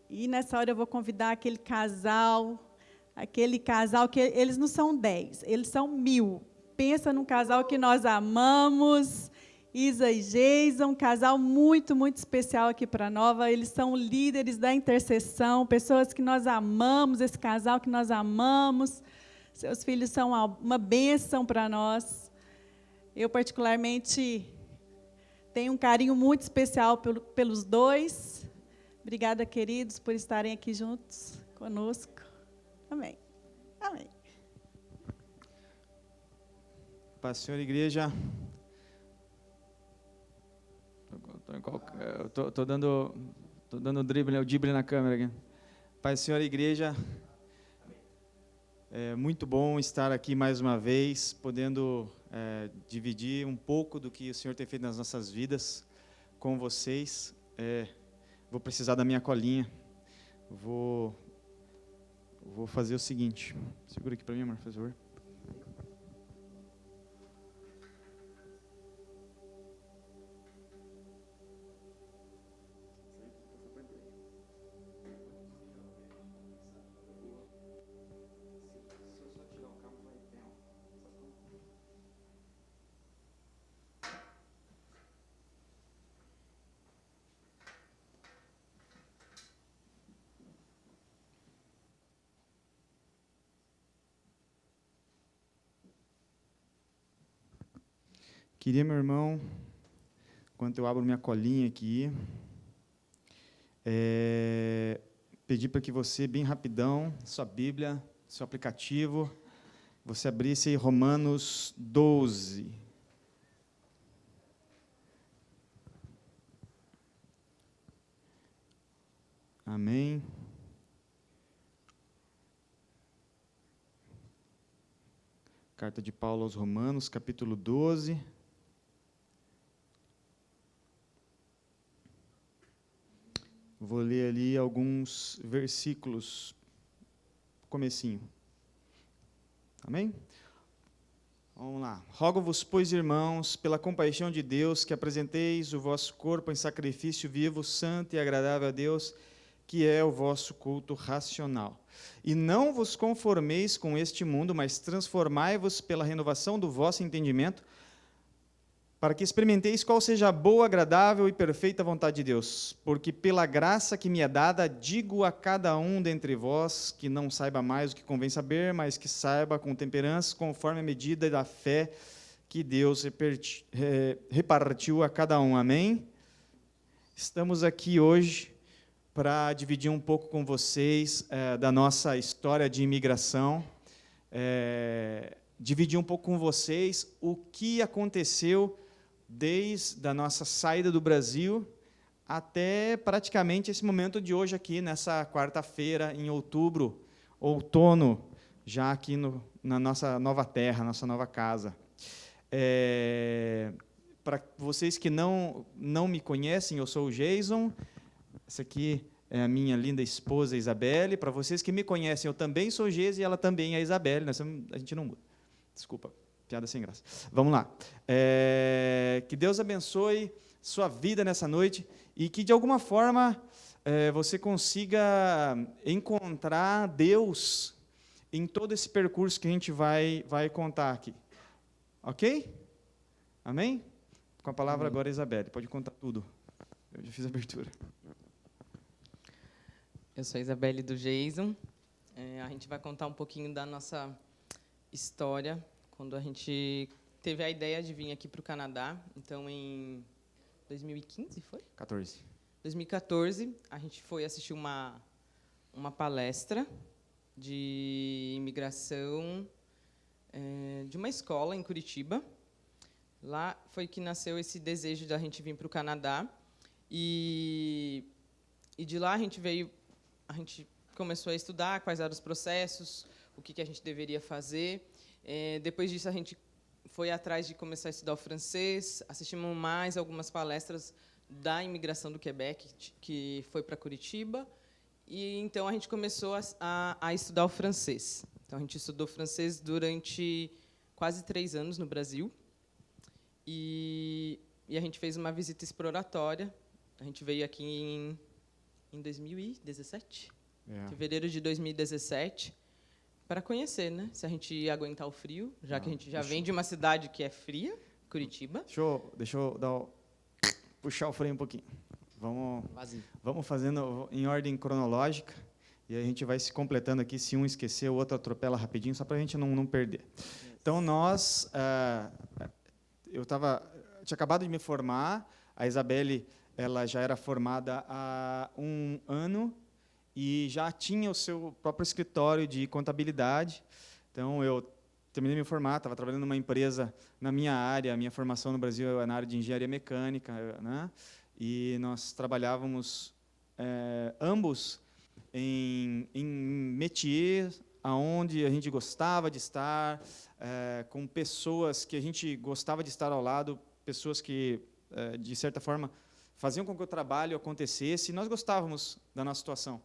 E nessa hora eu vou convidar aquele casal que eles não são 10, eles são 1000. Pensa num casal que nós amamos, Isa e Jason, um casal muito, muito especial aqui para Nova. Eles são líderes da intercessão, pessoas que nós amamos, esse casal que nós amamos. Seus filhos são uma bênção para nós. Eu, particularmente, tenho um carinho muito especial pelos dois. Obrigada, queridos, por estarem aqui juntos conosco. Amém. Amém. Paz, Senhor, igreja. Estou dando o drible na câmera aqui. Paz, Senhor, igreja. É muito bom estar aqui mais uma vez, podendo dividir um pouco do que o Senhor tem feito nas nossas vidas com vocês. Vou precisar da minha colinha. Vou fazer o seguinte. Segura aqui para mim, amor, por favor. Queria, meu irmão, enquanto eu abro minha colinha aqui, pedir para que você, bem rapidão, sua Bíblia, seu aplicativo, você abrisse aí Romanos 12. Amém. Carta de Paulo aos Romanos, capítulo 12. Vou ler ali alguns versículos, comecinho. Amém? Vamos lá. Rogo-vos, pois, irmãos, pela compaixão de Deus, que apresenteis o vosso corpo em sacrifício vivo, santo e agradável a Deus, que é o vosso culto racional. E não vos conformeis com este mundo, mas transformai-vos pela renovação do vosso entendimento, para que experimenteis qual seja a boa, agradável e perfeita vontade de Deus. Porque pela graça que me é dada, digo a cada um dentre vós, que não saiba mais o que convém saber, mas que saiba com temperança, conforme a medida da fé que Deus repartiu a cada um. Amém? Estamos aqui hoje para dividir um pouco com vocês da nossa história de imigração, dividir um pouco com vocês o que aconteceu desde a nossa saída do Brasil até praticamente esse momento de hoje aqui, nessa quarta-feira, em outubro, outono, já aqui na nossa nova terra, nossa nova casa. Para vocês que não me conhecem, eu sou o Jason, essa aqui é a minha linda esposa, Isabelle. Para vocês que me conhecem, eu também sou o Jason e ela também é a Isabelle, a gente não muda. Desculpa. Piada sem graça. Vamos lá. Que Deus abençoe sua vida nessa noite e que, de alguma forma, você consiga encontrar Deus em todo esse percurso que a gente vai contar aqui. Ok? Amém? Com a palavra agora, Isabelle. Pode contar tudo. Eu já fiz a abertura. Eu sou a Isabelle do Jason. A gente vai contar um pouquinho da nossa história, quando a gente teve a ideia de vir aqui para o Canadá. Então, em 2015, foi? 14. 2014, a gente foi assistir uma palestra de imigração de uma escola em Curitiba. Lá foi que nasceu esse desejo da gente vir para o Canadá. E de lá a gente começou a estudar quais eram os processos, o que a gente deveria fazer. Depois disso, a gente foi atrás de começar a estudar o francês, assistimos mais algumas palestras da imigração do Quebec, que foi para Curitiba, e então a gente começou a estudar o francês. Então, a gente estudou francês durante quase 3 anos no Brasil, e a gente fez uma visita exploratória. A gente veio aqui em 2017, É. fevereiro de 2017, para conhecer, né? Se a gente ia aguentar o frio, já que a gente já vem de uma cidade que é fria, Curitiba. Deixa eu puxar o freio um pouquinho. Vazio. Vamos fazendo em ordem cronológica, e a gente vai se completando aqui. Se um esquecer, o outro atropela rapidinho, só para a gente não perder. Então, eu tinha acabado de me formar, a Isabelle ela já era formada há 1 ano e já tinha o seu próprio escritório de contabilidade. Então, eu terminei de me formar, estava trabalhando numa empresa na minha área, a minha formação no Brasil é na área de engenharia mecânica, né? E nós trabalhávamos ambos em métier, aonde a gente gostava de estar, com pessoas que a gente gostava de estar ao lado, pessoas que, de certa forma, faziam com que o trabalho acontecesse, e nós gostávamos da nossa situação.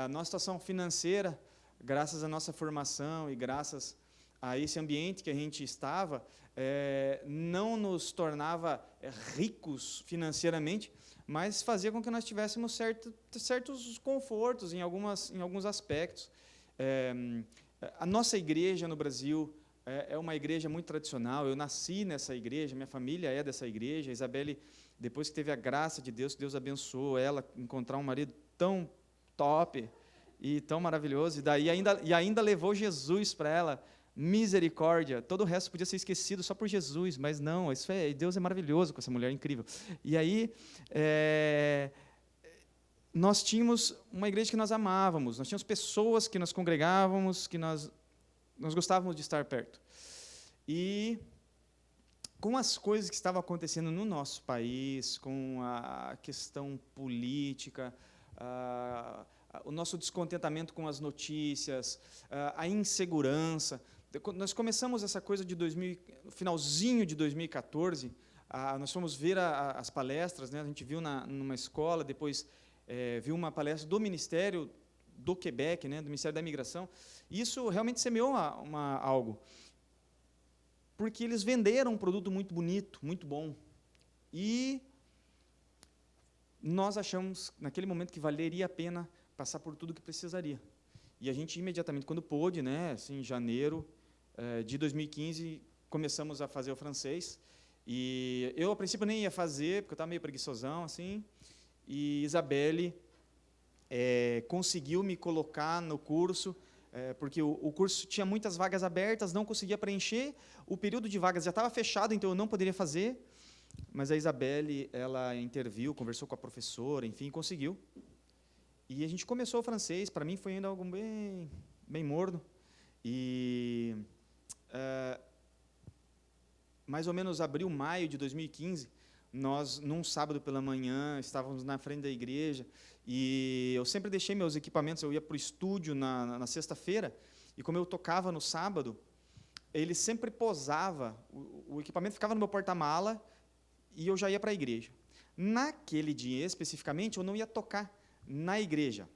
Nossa situação financeira, graças à nossa formação e graças a esse ambiente que a gente estava, não nos tornava ricos financeiramente, mas fazia com que nós tivéssemos certos confortos em alguns aspectos. A nossa igreja no Brasil é uma igreja muito tradicional. Eu nasci nessa igreja, minha família é dessa igreja. A Isabelle, depois que teve a graça de Deus, Deus abençoou ela encontrar um marido tão top e tão maravilhoso, e ainda levou Jesus para ela. Misericórdia, todo o resto podia ser esquecido só por Jesus, mas não, Deus é maravilhoso com essa mulher incrível. E aí, nós tínhamos uma igreja que nós amávamos, nós tínhamos pessoas que nós congregávamos, que nós gostávamos de estar perto. E com as coisas que estavam acontecendo no nosso país, com a questão política, o nosso descontentamento com as notícias, a insegurança, nós começamos essa coisa no finalzinho de 2014, nós fomos ver as palestras, né? A gente viu numa escola, depois viu uma palestra do Ministério do Quebec, né? Do Ministério da Imigração, e isso realmente semeou algo, porque eles venderam um produto muito bonito, muito bom, e nós achamos, naquele momento, que valeria a pena passar por tudo que precisaria. E a gente, imediatamente, quando pôde, né, assim, em janeiro de 2015, começamos a fazer o francês. E eu, a princípio, nem ia fazer, porque eu estava meio preguiçosão, assim, e Isabelle conseguiu me colocar no curso, porque o curso tinha muitas vagas abertas, não conseguia preencher, o período de vagas já estava fechado, então eu não poderia fazer, mas a Isabelle, ela interviu, conversou com a professora, enfim, conseguiu. E a gente começou o francês, para mim foi ainda algo bem morno, e mais ou menos abril, maio de 2015, nós, num sábado pela manhã, estávamos na frente da igreja, e eu sempre deixei meus equipamentos, eu ia para o estúdio na sexta-feira, e como eu tocava no sábado, ele sempre posava, o equipamento ficava no meu porta-mala, e eu já ia para a igreja. Naquele dia, especificamente, eu não ia tocar na igreja.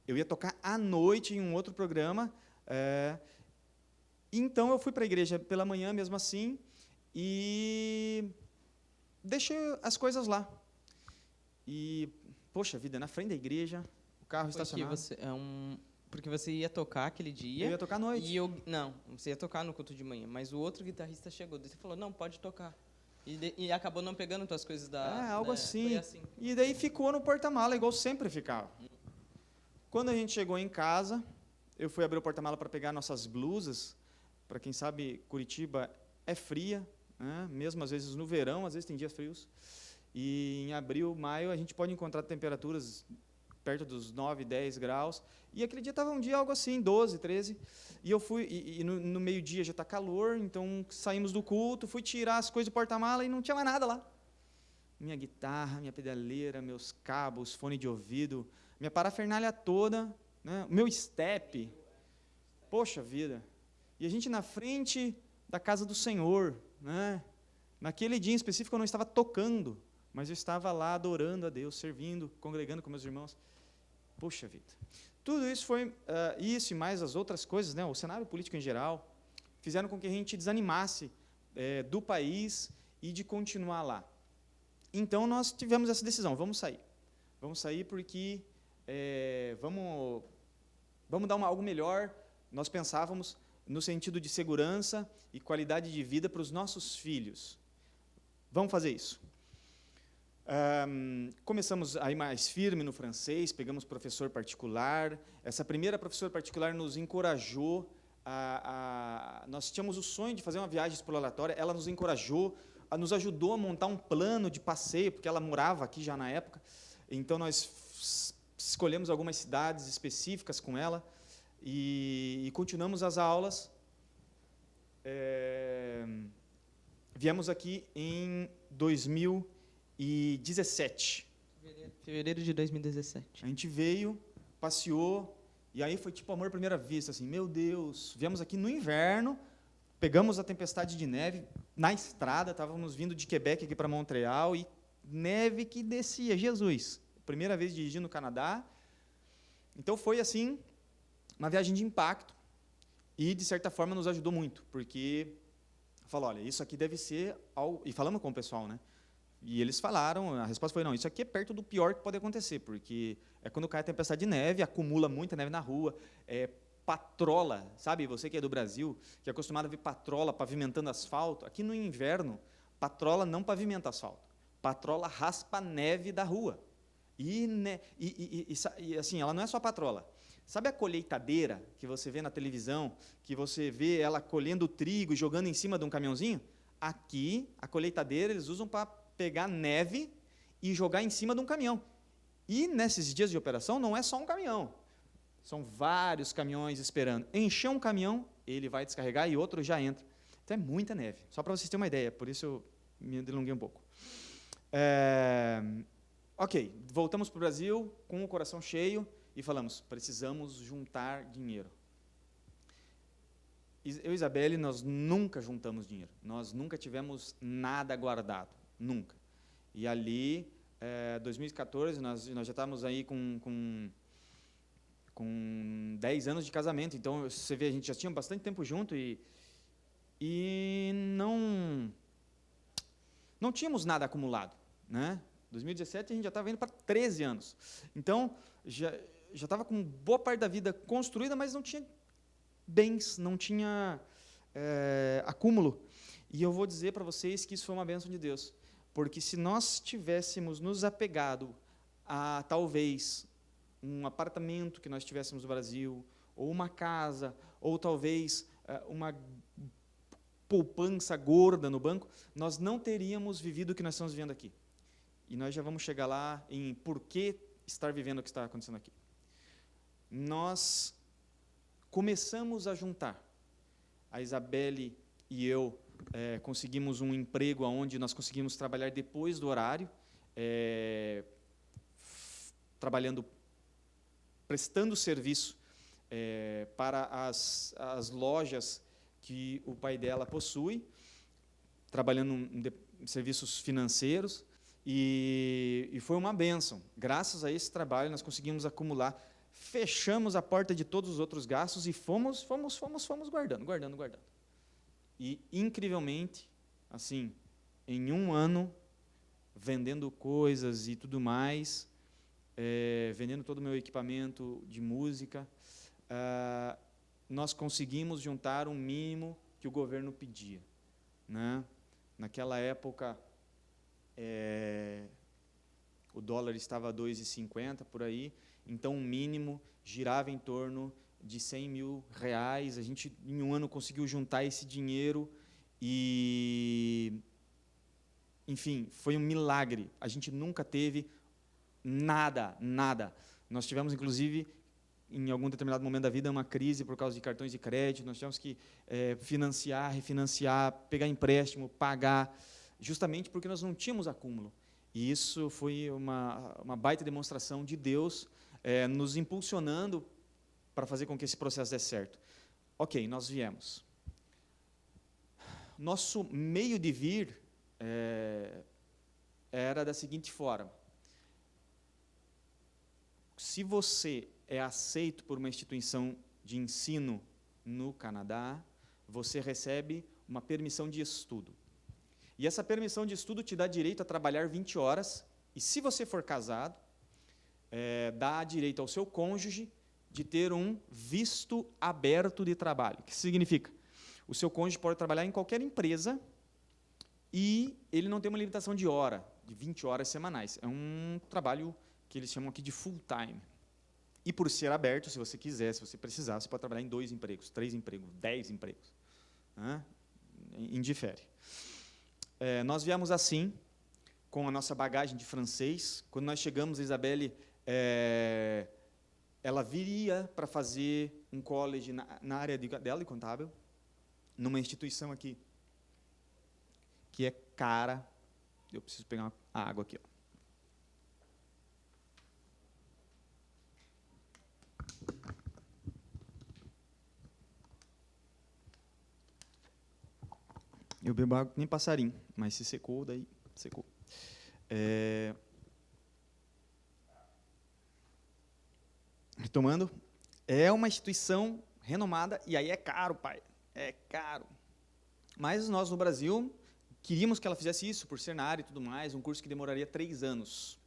Eu ia tocar à noite em um outro programa, então eu fui para a igreja pela manhã, mesmo assim, e deixei as coisas lá. E, poxa vida, na frente da igreja, o carro estacionado. Porque você ia tocar aquele dia. Eu ia tocar à noite. Não, você ia tocar no culto de manhã, mas o outro guitarrista chegou, daí você falou, não, pode tocar. E acabou não pegando tuas coisas algo assim. Foi assim. E daí ficou no porta-mala, igual sempre ficava. Quando a gente chegou em casa, eu fui abrir o porta-mala para pegar nossas blusas. Para quem sabe, Curitiba é fria, né? Mesmo às vezes no verão, às vezes tem dias frios. E em abril, maio, a gente pode encontrar temperaturas perto dos 9, 10 graus. E aquele dia estava um dia algo assim, 12, 13. E eu fui, e no meio-dia já está calor, então saímos do culto, fui tirar as coisas do porta-mala e não tinha mais nada lá. Minha guitarra, minha pedaleira, meus cabos, fone de ouvido, minha parafernália toda, né? Meu step. Poxa vida. E a gente na frente da casa do Senhor, né? Naquele dia em específico eu não estava tocando, mas eu estava lá adorando a Deus, servindo, congregando com meus irmãos. Poxa vida. Tudo isso foi, isso e mais as outras coisas, né? O cenário político em geral, fizeram com que a gente desanimasse do país e de continuar lá. Então, nós tivemos essa decisão, vamos sair. Vamos sair porque vamos dar algo melhor. Nós pensávamos no sentido de segurança e qualidade de vida para os nossos filhos. Vamos fazer isso. Começamos a ir mais firme no francês, pegamos professor particular. Essa primeira professora particular nos encorajou. Nós tínhamos o sonho de fazer uma viagem exploratória, ela nos encorajou, nos ajudou a montar um plano de passeio, porque ela morava aqui já na época. Então, nós escolhemos algumas cidades específicas com ela e continuamos as aulas. Viemos aqui em 2017. Fevereiro de 2017. A gente veio, passeou, e aí foi tipo amor à primeira vista, assim, meu Deus. Viemos aqui no inverno, pegamos a tempestade de neve na estrada, estávamos vindo de Quebec aqui para Montreal, e neve que descia, Jesus. Primeira vez dirigindo no Canadá. Então foi, assim, uma viagem de impacto, e, de certa forma, nos ajudou muito, porque falou, olha, isso aqui deve ser... E falamos com o pessoal, né? E eles falaram, a resposta foi, não, isso aqui é perto do pior que pode acontecer, porque é quando cai a tempestade de neve, acumula muita neve na rua, patrola, sabe, você que é do Brasil, que é acostumado a ver patrola pavimentando asfalto, aqui no inverno, patrola não pavimenta asfalto, patrola raspa a neve da rua. E assim, ela não é só patrola. Sabe a colheitadeira que você vê na televisão, que você vê ela colhendo trigo e jogando em cima de um caminhãozinho? Aqui, a colheitadeira, eles usam para pegar neve e jogar em cima de um caminhão. E, nesses dias de operação, não é só um caminhão. São vários caminhões esperando. Encher um caminhão, ele vai descarregar e outro já entra. Então, é muita neve. Só para vocês terem uma ideia, por isso eu me delonguei um pouco. Ok, voltamos para o Brasil com o coração cheio e falamos, precisamos juntar dinheiro. Eu e Isabelle, nós nunca juntamos dinheiro. Nós nunca tivemos nada guardado. Nunca. E ali, 2014, nós já estávamos aí com 10 anos de casamento. Então, você vê, a gente já tinha bastante tempo junto e não tínhamos nada acumulado, né? 2017, a gente já estava indo para 13 anos. Então, já estava com boa parte da vida construída, mas não tinha bens, não tinha acúmulo. E eu vou dizer para vocês que isso foi uma bênção de Deus. Porque se nós tivéssemos nos apegado a, talvez, um apartamento que nós tivéssemos no Brasil, ou uma casa, ou talvez uma poupança gorda no banco, nós não teríamos vivido o que nós estamos vivendo aqui. E nós já vamos chegar lá em por que estar vivendo o que está acontecendo aqui. Nós começamos a juntar. A Isabelle e eu conseguimos um emprego onde nós conseguimos trabalhar depois do horário, trabalhando, prestando serviço para as lojas que o pai dela possui, trabalhando em serviços financeiros, e foi uma bênção. Graças a esse trabalho, nós conseguimos acumular, fechamos a porta de todos os outros gastos e fomos guardando. E, incrivelmente, assim, em um ano, vendendo coisas e tudo mais, vendendo todo o meu equipamento de música, nós conseguimos juntar um mínimo que o governo pedia, né? Naquela época, o dólar estava a 2,50 por aí, então o mínimo girava em torno de R$100 mil. A gente, em um ano, conseguiu juntar esse dinheiro e, enfim, foi um milagre. A gente nunca teve nada. Nós tivemos, inclusive, em algum determinado momento da vida, uma crise por causa de cartões de crédito, nós tivemos que financiar, refinanciar, pegar empréstimo, pagar, justamente porque nós não tínhamos acúmulo. E isso foi uma baita demonstração de Deus nos impulsionando para fazer com que esse processo desse certo. Ok, nós viemos. Nosso meio de vir era da seguinte forma. Se você é aceito por uma instituição de ensino no Canadá, você recebe uma permissão de estudo. E essa permissão de estudo te dá direito a trabalhar 20 horas, e se você for casado, dá direito ao seu cônjuge de ter um visto aberto de trabalho. O que significa? O seu cônjuge pode trabalhar em qualquer empresa e ele não tem uma limitação de hora, de 20 horas semanais. É um trabalho que eles chamam aqui de full time. E por ser aberto, se você quiser, se você precisar, você pode trabalhar em 2 empregos, 3 empregos, 10 empregos. Indifere. Nós viemos assim, com a nossa bagagem de francês. Quando nós chegamos, a Isabelle, ela viria para fazer um college na área dela, de contábil, numa instituição aqui, que é cara. Eu preciso pegar a água aqui. Eu bebo água nem passarinho, mas se secou, daí secou. Retomando, é uma instituição renomada, e aí é caro, pai, é caro. Mas nós, no Brasil, queríamos que ela fizesse isso, por ser na área e tudo mais, um curso que demoraria 3 anos,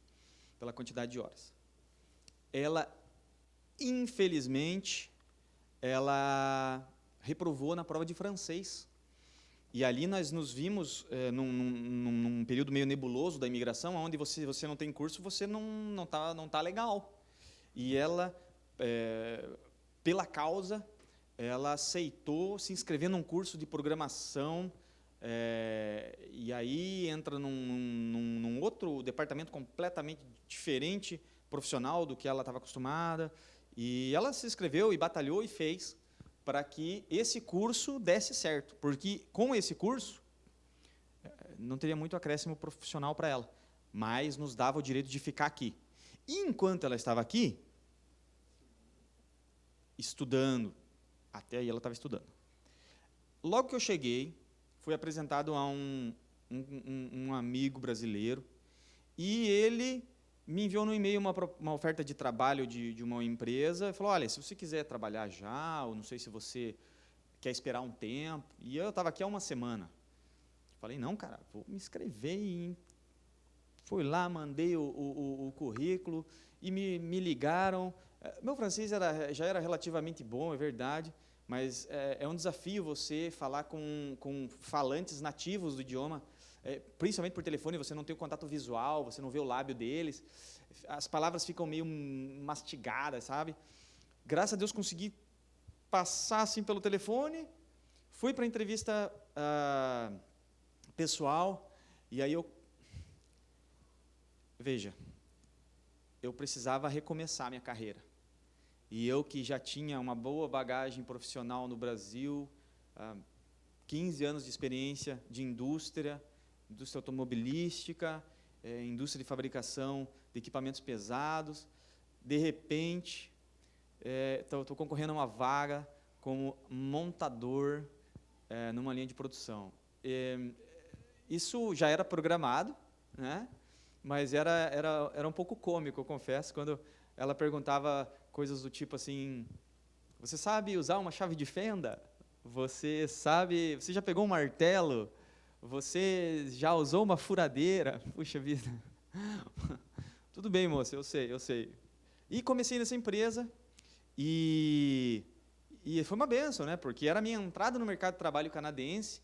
pela quantidade de horas. Ela, infelizmente, ela reprovou na prova de francês. E ali nós nos vimos num período meio nebuloso da imigração, onde você não tem curso, você não tá legal. E ela, pela causa, ela aceitou se inscrever num curso de programação, e aí entra num outro departamento completamente diferente, profissional, do que ela estava acostumada. E ela se inscreveu e batalhou e fez para que esse curso desse certo, porque com esse curso não teria muito acréscimo profissional para ela, mas nos dava o direito de ficar aqui. E enquanto ela estava aqui, estudando, até aí ela estava estudando. Logo que eu cheguei, fui apresentado a um amigo brasileiro, e ele me enviou no e-mail uma oferta de trabalho de uma empresa, e falou, olha, se você quiser trabalhar já, ou não sei se você quer esperar um tempo, e eu estava aqui há uma semana. Falei, não, cara, vou me inscrever. E fui lá, mandei o currículo, e me ligaram. Meu francês já era relativamente bom, é verdade, mas é um desafio você falar com falantes nativos do idioma, principalmente por telefone. Você não tem o contato visual, você não vê o lábio deles, as palavras ficam meio mastigadas, sabe? Graças a Deus consegui passar assim pelo telefone, fui para a entrevista pessoal, e aí veja, eu precisava recomeçar minha carreira. E eu, que já tinha uma boa bagagem profissional no Brasil, 15 anos de experiência de indústria automobilística, indústria de fabricação de equipamentos pesados, de repente, estou concorrendo a uma vaga como montador numa linha de produção. Isso já era programado, né? Mas era um pouco cômico, eu confesso, quando ela perguntava coisas do tipo assim, você sabe usar uma chave de fenda? Você já pegou um martelo? Você já usou uma furadeira? Puxa vida. Tudo bem, moça, eu sei. E comecei nessa empresa, e foi uma bênção, né? Porque era a minha entrada no mercado de trabalho canadense,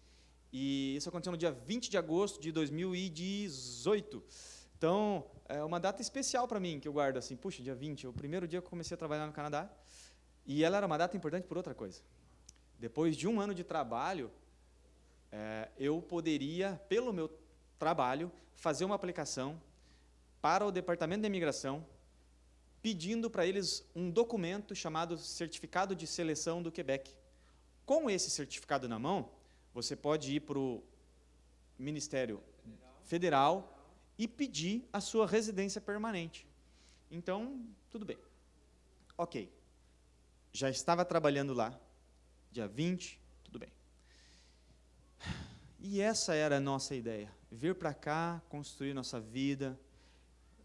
e isso aconteceu no dia 20 de agosto de 2018. Então, é uma data especial para mim, que eu guardo assim, puxa, dia 20, é o primeiro dia que eu comecei a trabalhar no Canadá, e ela era uma data importante por outra coisa. Depois de 1 ano de trabalho, eu poderia, pelo meu trabalho, fazer uma aplicação para o Departamento de Imigração, pedindo para eles um documento chamado Certificado de Seleção do Quebec. Com esse certificado na mão, você pode ir para o Ministério Federal e pedir a sua residência permanente. Então, tudo bem. Ok. Já estava trabalhando lá, dia 20, tudo bem. E essa era a nossa ideia, vir para cá, construir nossa vida,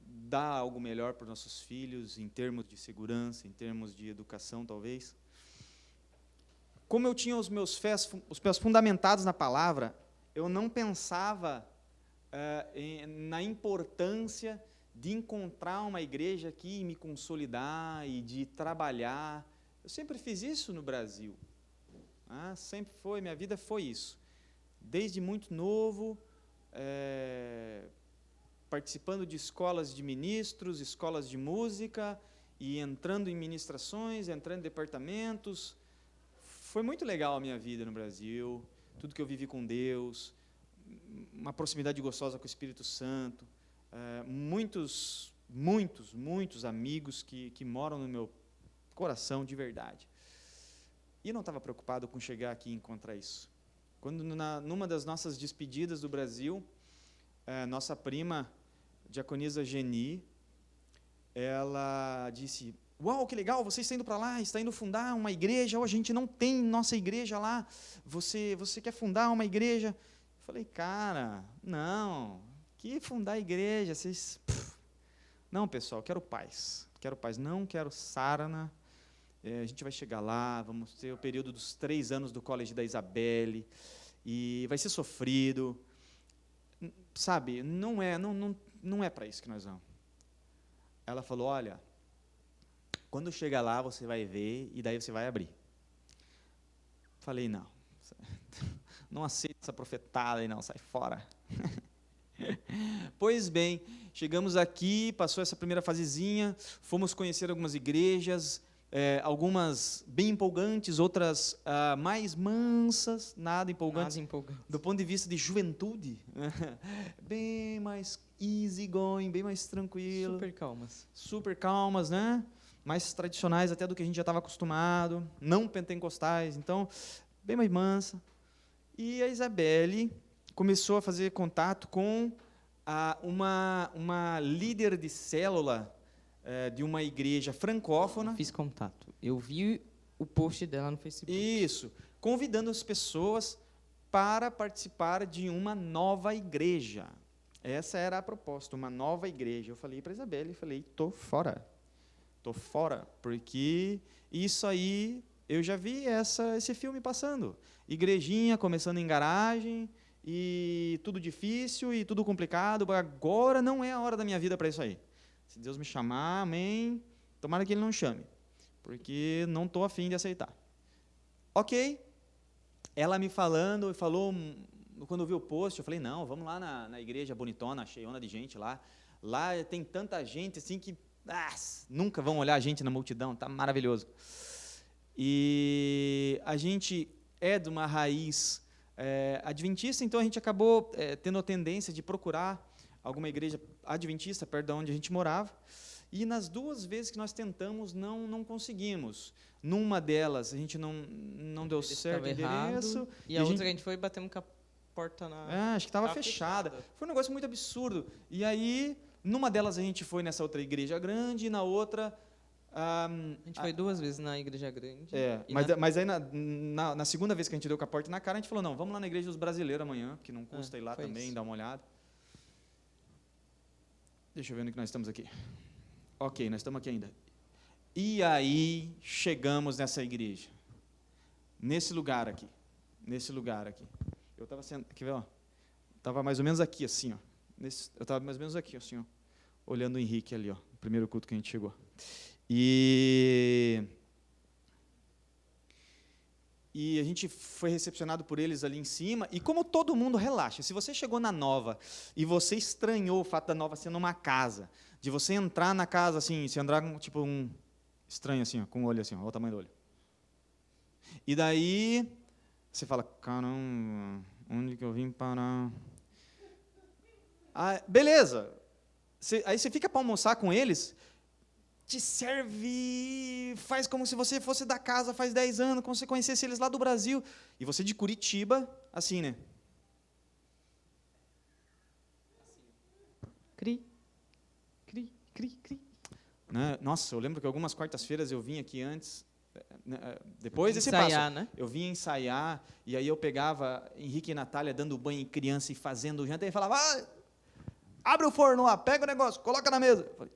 dar algo melhor para os nossos filhos, em termos de segurança, em termos de educação, talvez. Como eu tinha os meus pés fundamentados na palavra, eu não pensava na importância de encontrar uma igreja aqui e me consolidar e de trabalhar. Eu sempre fiz isso no Brasil. Sempre foi, minha vida foi isso. Desde muito novo, participando de escolas de ministros, escolas de música, e entrando em ministrações, entrando em departamentos. Foi muito legal a minha vida no Brasil, tudo que eu vivi com Deus, uma proximidade gostosa com o Espírito Santo, muitos amigos que moram no meu coração de verdade. E eu não estava preocupado com chegar aqui e encontrar isso. Quando, numa das nossas despedidas do Brasil, nossa prima, diaconisa Geni, ela disse: uau, que legal, você está indo para lá, está indo fundar uma igreja. A gente não tem nossa igreja lá, você quer fundar uma igreja? Eu falei: cara, não, que fundar igreja? Não, pessoal, quero paz, não quero sarna. A gente vai chegar lá, vamos ter o período dos 3 anos do College da Isabelle, e vai ser sofrido, sabe, não é para isso que nós vamos. Ela falou: olha, quando chegar lá você vai ver, e daí você vai abrir. Falei: não aceito essa profetada aí não, sai fora. Pois bem, chegamos aqui, passou essa primeira fasezinha, fomos conhecer algumas igrejas, algumas bem empolgantes, outras mais mansas, nada empolgantes, do ponto de vista de juventude, bem mais easy going, bem mais tranquilo. Super calmas, né? Mais tradicionais até do que a gente já estava acostumado, não pentecostais, então, bem mais mansa. E a Isabelle começou a fazer contato com uma líder de célula de uma igreja francófona. Fiz contato. Eu vi o post dela no Facebook. Isso, convidando as pessoas para participar de uma nova igreja. Essa era a proposta, uma nova igreja. Eu falei para a Isabelle, tô fora, porque isso aí, eu já vi esse filme passando. Igrejinha começando em garagem, e tudo difícil, e tudo complicado. Agora não é a hora da minha vida para isso aí. Se Deus me chamar, amém, tomara que Ele não chame, porque não estou a fim de aceitar. Ok, ela me falou, quando eu vi o post, eu falei: não, vamos lá na igreja bonitona, cheiona de gente lá tem tanta gente assim que nunca vão olhar a gente na multidão, tá maravilhoso. E a gente é de uma raiz adventista, então a gente acabou tendo a tendência de procurar alguma igreja adventista perto de onde a gente morava, e nas 2 vezes que nós tentamos, não conseguimos. Numa delas, a gente não deu certo o endereço. E a outra que a gente foi, batemos com a porta acho que estava fechada. Foi um negócio muito absurdo. E aí, numa delas, a gente foi nessa outra igreja grande, e na outra... a gente foi 2 vezes na igreja grande. Mas aí, na segunda vez que a gente deu com a porta na cara, a gente falou: não, vamos lá na igreja dos brasileiros amanhã, que não custa ir lá também, isso. Dar uma olhada. Deixa eu ver onde que nós estamos aqui. Ok, nós estamos aqui ainda. E aí, chegamos nessa igreja. Nesse lugar aqui. Eu estava sendo, quer ver, ó? Estava mais ou menos aqui, assim, ó. Eu estava mais ou menos aqui, assim, ó. Olhando o Henrique ali, ó. O primeiro culto que a gente chegou. E a gente foi recepcionado por eles ali em cima, e como todo mundo, relaxa, se você chegou na Nova e você estranhou o fato da Nova sendo uma casa, de você entrar na casa assim, se andar tipo um estranho assim, ó, com o olho assim, ó, olha o tamanho do olho. E daí você fala: caramba, onde que eu vim parar? Beleza. Aí você fica para almoçar com eles, te serve, faz como se você fosse da casa faz 10 anos, como se você conhecesse eles lá do Brasil. E você de Curitiba, assim, né? Cri. Né? Nossa, eu lembro que algumas quartas-feiras eu vim aqui antes, depois desse ensaiar, passo, né? Eu vinha ensaiar, e aí eu pegava Henrique e Natália dando banho em criança e fazendo janta, e falava: abre o forno lá, pega o negócio, coloca na mesa. Eu falei: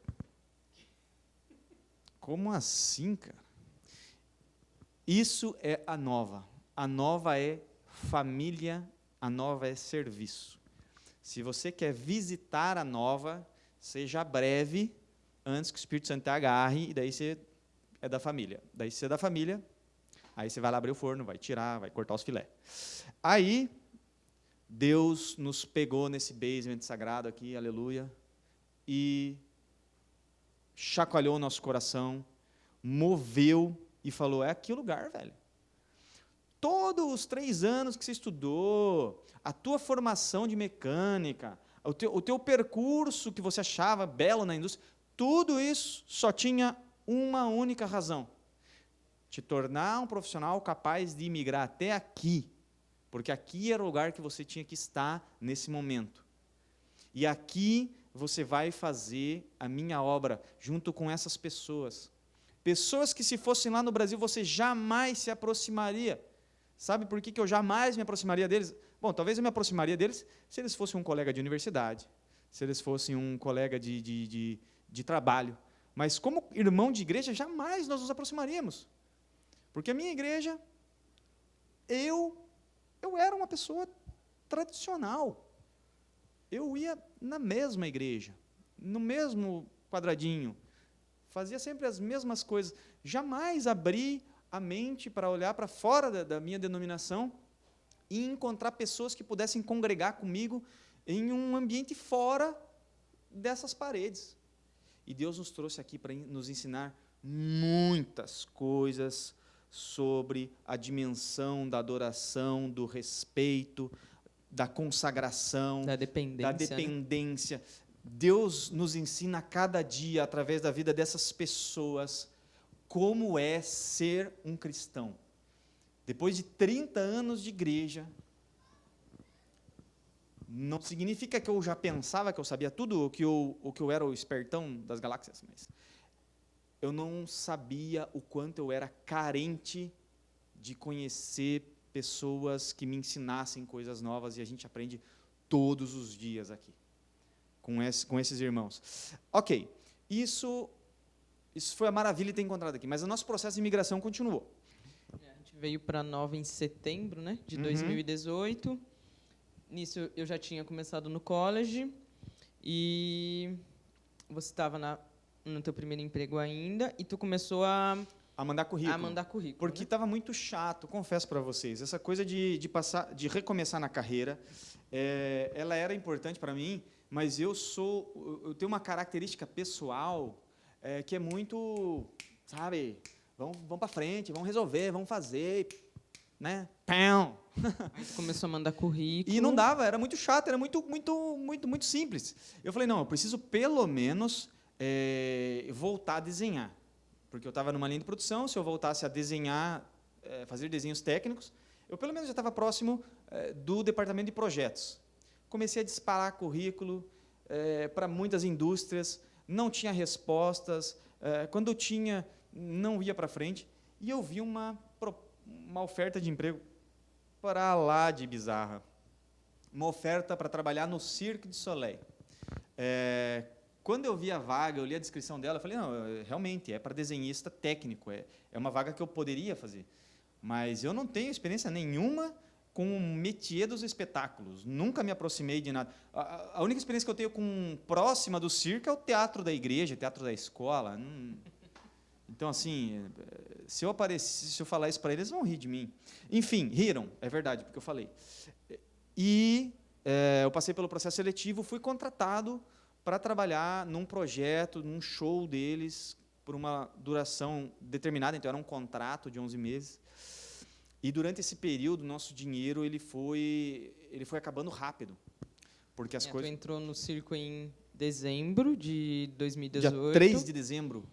como assim, cara? Isso é a Nova. A Nova é família, a Nova é serviço. Se você quer visitar a Nova, seja breve, antes que o Espírito Santo te agarre, e daí você é da família. Daí você é da família, aí você vai lá abrir o forno, vai tirar, vai cortar os filé. Aí, Deus nos pegou nesse basement sagrado aqui, aleluia, e chacoalhou o nosso coração, moveu e falou, é aqui o lugar, velho. Todos os 3 anos que você estudou, a tua formação de mecânica, o teu percurso que você achava belo na indústria, tudo isso só tinha uma única razão: te tornar um profissional capaz de migrar até aqui, porque aqui era o lugar que você tinha que estar nesse momento. E aqui você vai fazer a minha obra junto com essas pessoas. Pessoas que, se fossem lá no Brasil, você jamais se aproximaria. Sabe por que eu jamais me aproximaria deles? Bom, talvez eu me aproximaria deles se eles fossem um colega de universidade, se eles fossem um colega de trabalho. Mas como irmão de igreja, jamais nós nos aproximaríamos. Porque a minha igreja, eu era uma pessoa tradicional. Eu ia na mesma igreja, no mesmo quadradinho, fazia sempre as mesmas coisas. Jamais abri a mente para olhar para fora da minha denominação e encontrar pessoas que pudessem congregar comigo em um ambiente fora dessas paredes. E Deus nos trouxe aqui para nos ensinar muitas coisas sobre a dimensão da adoração, do respeito, da consagração, Da dependência. Né? Deus nos ensina a cada dia, através da vida dessas pessoas, como é ser um cristão. Depois de 30 anos de igreja, não significa que eu já pensava que eu sabia tudo, que eu era o espertão das galáxias, mas eu não sabia o quanto eu era carente de conhecer pessoas que me ensinassem coisas novas, e a gente aprende todos os dias aqui, com esses irmãos. Ok, isso foi a maravilha de ter encontrado aqui, mas o nosso processo de imigração continuou. A gente veio para Nova em setembro, né, de 2018. Nisso eu já tinha começado no college, e você estava no teu primeiro emprego ainda, e tu começou a mandar currículo. Porque né? estava muito chato, confesso para vocês. Essa coisa de recomeçar na carreira, ela era importante para mim, mas eu tenho uma característica pessoal que é muito, sabe, vamos para frente, vamos resolver, vamos fazer, né? Pão. Aí tu começou a mandar currículo. E não dava, era muito chato, era muito simples. Eu falei, não, eu preciso pelo menos voltar a desenhar. Porque eu estava numa linha de produção, se eu voltasse a desenhar, fazer desenhos técnicos, eu pelo menos já estava próximo do departamento de projetos. Comecei a disparar currículo para muitas indústrias, não tinha respostas, quando eu tinha, não ia para frente, e eu vi uma oferta de emprego para lá de bizarra. Uma oferta para trabalhar no Cirque du Soleil. Quando eu vi a vaga, eu li a descrição dela, eu falei, não, realmente, é para desenhista técnico, é uma vaga que eu poderia fazer. Mas eu não tenho experiência nenhuma com o métier dos espetáculos, nunca me aproximei de nada. A única experiência que eu tenho próxima do circo é o teatro da igreja, teatro da escola. Então, assim, se eu falar isso para eles, vão rir de mim. Enfim, riram, é verdade, porque eu falei. E eu passei pelo processo seletivo, fui contratado para trabalhar num projeto, num show deles, por uma duração determinada, então era um contrato de 11 meses. E durante esse período, nosso dinheiro ele foi acabando rápido, porque as coisas. Tu entrou no circo em dezembro de 2018. Dia 3 de dezembro.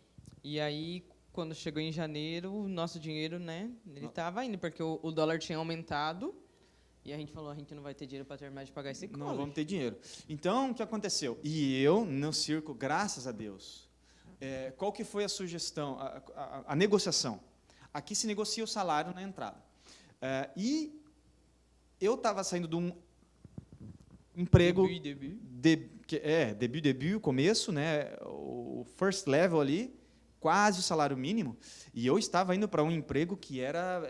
E aí, quando chegou em janeiro, o nosso dinheiro, né, ele estava indo, porque o dólar tinha aumentado. E a gente falou, a gente não vai ter dinheiro para terminar de pagar esse college. Não vamos ter dinheiro. Então, o que aconteceu? E eu, no circo, graças a Deus, qual que foi a sugestão, a negociação? Aqui se negocia o salário na entrada. E eu estava saindo de um emprego... Debut, começo, né, o first level ali, quase o salário mínimo, e eu estava indo para um emprego que era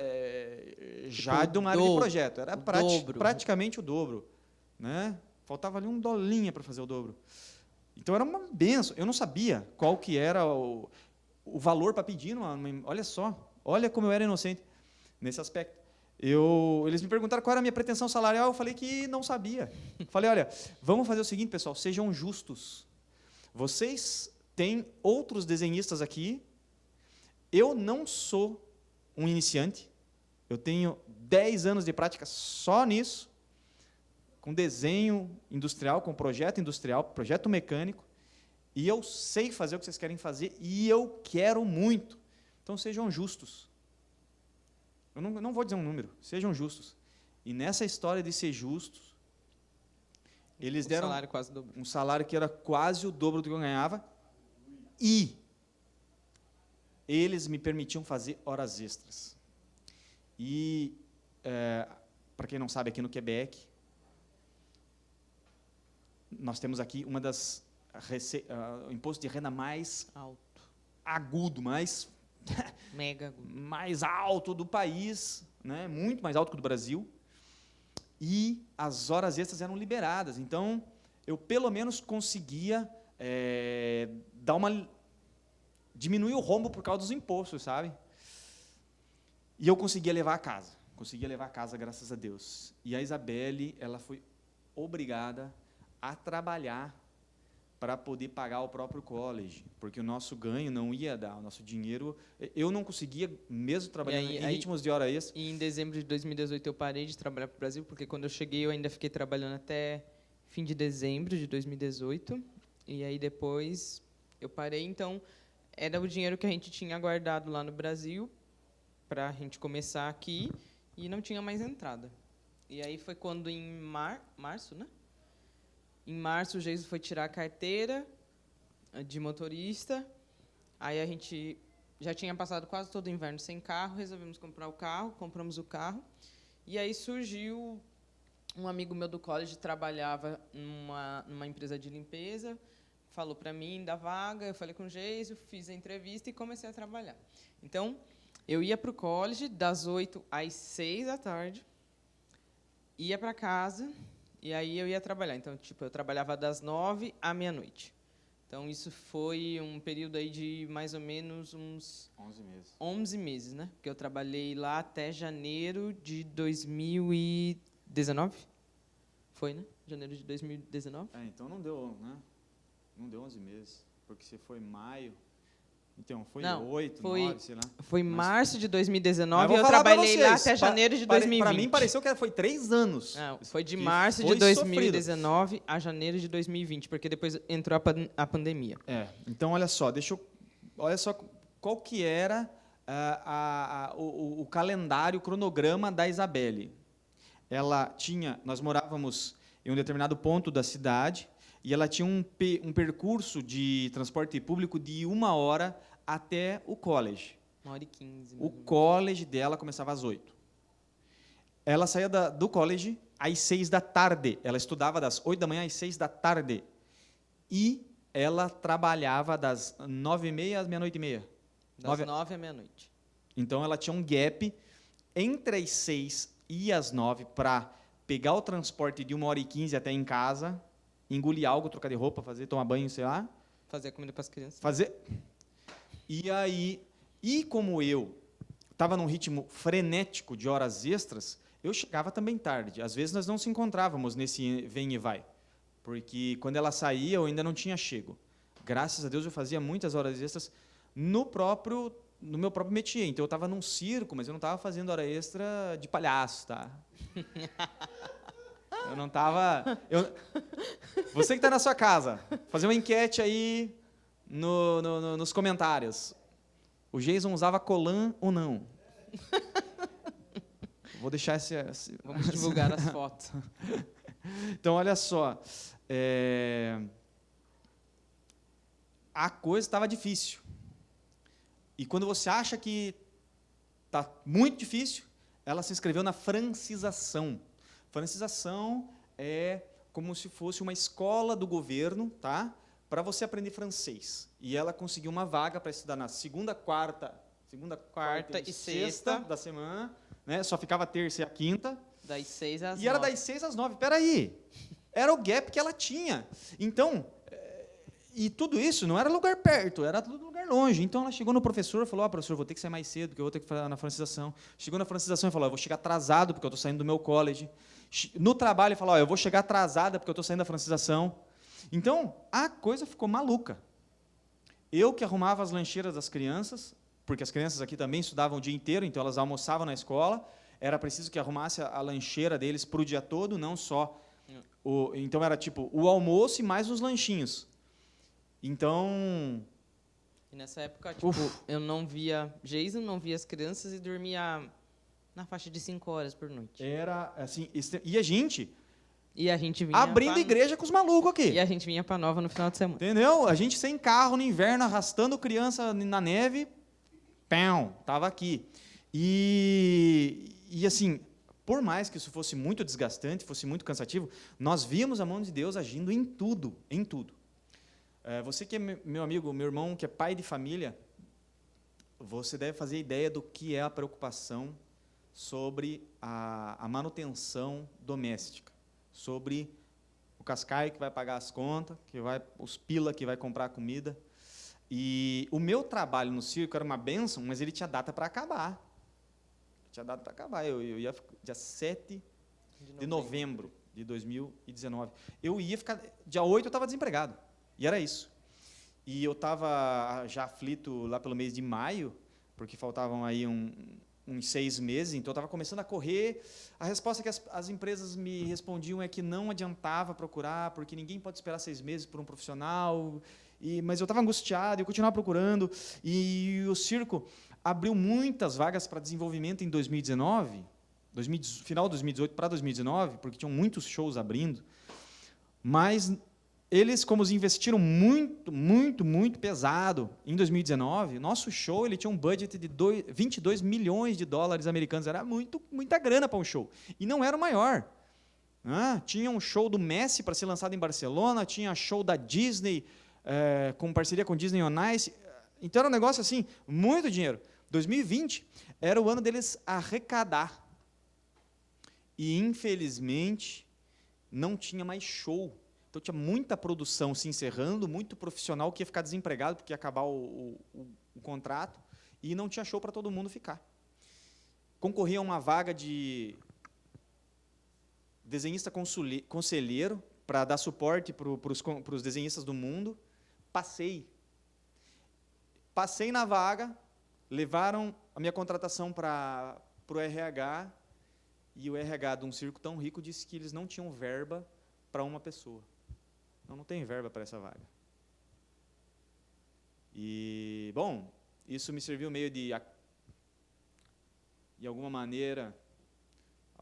já de uma área de projeto, era praticamente o dobro, né? Faltava ali $1 para fazer o dobro. Então era uma benção. Eu não sabia qual que era o valor para pedir. Olha só, olha como eu era inocente nesse aspecto. Eles me perguntaram qual era a minha pretensão salarial, eu falei que não sabia. Falei, olha, vamos fazer o seguinte, pessoal, sejam justos. Vocês têm outros desenhistas aqui, eu não sou um iniciante, eu tenho 10 anos de prática só nisso, com desenho industrial, com projeto industrial, projeto mecânico, e eu sei fazer o que vocês querem fazer, e eu quero muito. Então, sejam justos. Eu não vou dizer um número, sejam justos. E nessa história de ser justos, eles deram um salário que era quase o dobro do que eu ganhava, e eles me permitiam fazer horas extras. E, para quem não sabe, aqui no Quebec, nós temos aqui uma das o imposto de renda mais agudo, mega agudo, mais alto do país, né? Muito mais alto que o do Brasil. E as horas extras eram liberadas. Então, eu pelo menos conseguia diminuir o rombo por causa dos impostos, sabe? E eu conseguia levar a casa. Graças a Deus. E a Isabelle, ela foi obrigada a trabalhar para poder pagar o próprio college, porque o nosso ganho não ia dar, o nosso dinheiro, eu não conseguia, mesmo trabalhando em ritmos de hora extra. E em dezembro de 2018 eu parei de trabalhar para o Brasil, porque quando eu cheguei eu ainda fiquei trabalhando até fim de dezembro de 2018, e aí depois eu parei, então era o dinheiro que a gente tinha guardado lá no Brasil, para a gente começar aqui, e não tinha mais entrada. E aí foi quando em março, né? Em março, o Geiso foi tirar a carteira de motorista. Aí a gente já tinha passado quase todo o inverno sem carro, resolvemos comprar o carro, compramos o carro. E aí surgiu um amigo meu do college, trabalhava numa empresa de limpeza, falou para mim da vaga, eu falei com o Geiso, fiz a entrevista e comecei a trabalhar. Então, eu ia para o college das 8 às 6 da tarde, ia para casa, e aí eu ia trabalhar. Então, tipo, eu trabalhava das 9 à meia-noite. Então, isso foi um período aí de mais ou menos uns 11 meses. 11 meses, né? Porque eu trabalhei lá até janeiro de 2019. Foi, né? Janeiro de 2019. Então não deu, né? Não deu 11 meses, porque se foi maio, então foi 8, 9, sei lá. Foi março de 2019 e eu trabalhei lá até janeiro de 2020. Para mim pareceu que foi 3 anos. Não, foi de março de 2019 a janeiro de 2020, porque depois entrou a pandemia. Então olha só, olha só qual que era o calendário, o cronograma da Isabelle. Nós morávamos em um determinado ponto da cidade, e ela tinha um percurso de transporte público de 1 hora até o college. 1h15. O college dela começava às 8. Ela saía do college às 6 da tarde. Ela estudava das 8 da manhã às 6 da tarde. E ela trabalhava das 9h30 às meia-noite e meia. Das 9 à meia-noite. Então, ela tinha um gap entre as 6 e as 9 para pegar o transporte de 1h15 até em casa, engolir algo, trocar de roupa, tomar banho, sei lá. Fazer comida para as crianças. E aí, como eu estava num ritmo frenético de horas extras, eu chegava também tarde. Às vezes nós não se encontrávamos nesse vem e vai, porque quando ela saía eu ainda não tinha chego. Graças a Deus eu fazia muitas horas extras no meu próprio métier. Então eu estava num circo, mas eu não estava fazendo hora extra de palhaço, tá? Eu não estava... Você que está na sua casa, fazer uma enquete aí nos comentários. O Jason usava colã ou não? Vou deixar esse... Vamos divulgar as fotos. Então, olha só. A coisa estava difícil. E quando você acha que está muito difícil, ela se inscreveu na francização. Francização é como se fosse uma escola do governo, tá? Para você aprender francês. E ela conseguiu uma vaga para estudar na segunda, quarta e sexta da semana, né? Só ficava terça e a quinta. Das 6 às 9. E era das 6 às 9. Peraí, era o gap que ela tinha. Então, E tudo isso não era lugar perto, era tudo lugar longe. Então ela chegou no professor e falou: professor, vou ter que sair mais cedo, porque eu vou ter que fazer na francização. Chegou na francização e falou: eu vou chegar atrasado, porque eu estou saindo do meu college. No trabalho, falou: eu vou chegar atrasada, porque eu estou saindo da francização. Então, a coisa ficou maluca. Eu que arrumava as lancheiras das crianças, porque as crianças aqui também estudavam o dia inteiro, então elas almoçavam na escola, era preciso que arrumasse a lancheira deles para o dia todo, não só... Então, era tipo o almoço e mais os lanchinhos. Então... E nessa época, tipo, eu não via Jason, não via as crianças e dormia na faixa de 5 horas por noite. Era assim... E a gente vinha abrindo igreja com os malucos aqui. E a gente vinha para Nova no final de semana. Entendeu? A gente sem carro no inverno, arrastando criança na neve, pão, estava aqui. E assim, por mais que isso fosse muito desgastante, fosse muito cansativo, nós víamos a mão de Deus agindo em tudo, em tudo. Você que é meu amigo, meu irmão, que é pai de família, você deve fazer ideia do que é a preocupação sobre a manutenção doméstica, sobre o cascaio que vai pagar as contas, os pila que vai comprar a comida. E o meu trabalho no circo era uma bênção, mas ele tinha data para acabar. Eu ia dia 7 de novembro de 2019. Eu ia ficar... Dia 8 eu estava desempregado. E era isso. E eu estava já aflito lá pelo mês de maio, porque faltavam aí uns 6 meses, então eu estava começando a correr. A resposta que as empresas me respondiam é que não adiantava procurar, porque ninguém pode esperar 6 meses por um profissional. Mas eu estava angustiado, eu continuava procurando. E o circo abriu muitas vagas para desenvolvimento em 2019, final de 2018 para 2019, porque tinham muitos shows abrindo. Mas eles, como investiram muito, muito, muito pesado em 2019, nosso show ele tinha um budget de 22 milhões de dólares americanos. Era muita grana para um show. E não era o maior. Tinha um show do Messi para ser lançado em Barcelona, tinha show da Disney, com parceria com Disney on Ice. Então, era um negócio assim, muito dinheiro. 2020 era o ano deles arrecadar. E, infelizmente, não tinha mais show. Então, tinha muita produção se encerrando, muito profissional que ia ficar desempregado porque ia acabar o contrato, e não tinha show para todo mundo ficar. Concorria a uma vaga de desenhista conselheiro para dar suporte para os desenhistas do mundo. Passei na vaga, levaram a minha contratação para o RH, e o RH de um circo tão rico disse que eles não tinham verba para uma pessoa. Não tem verba para essa vaga. E, bom, isso me serviu meio de alguma maneira,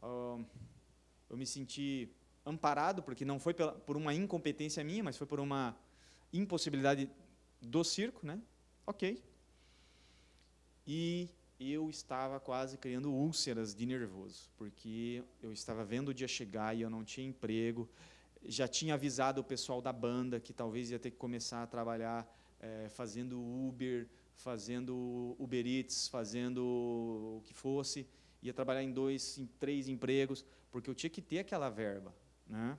eu me senti amparado, porque não foi por uma incompetência minha, mas foi por uma impossibilidade do circo, né? Ok. E eu estava quase criando úlceras de nervoso, porque eu estava vendo o dia chegar e eu não tinha emprego. Já tinha avisado o pessoal da banda que talvez ia ter que começar a trabalhar fazendo Uber, fazendo Uber Eats, fazendo o que fosse. Ia trabalhar em 2, em 3 empregos, porque eu tinha que ter aquela verba, né?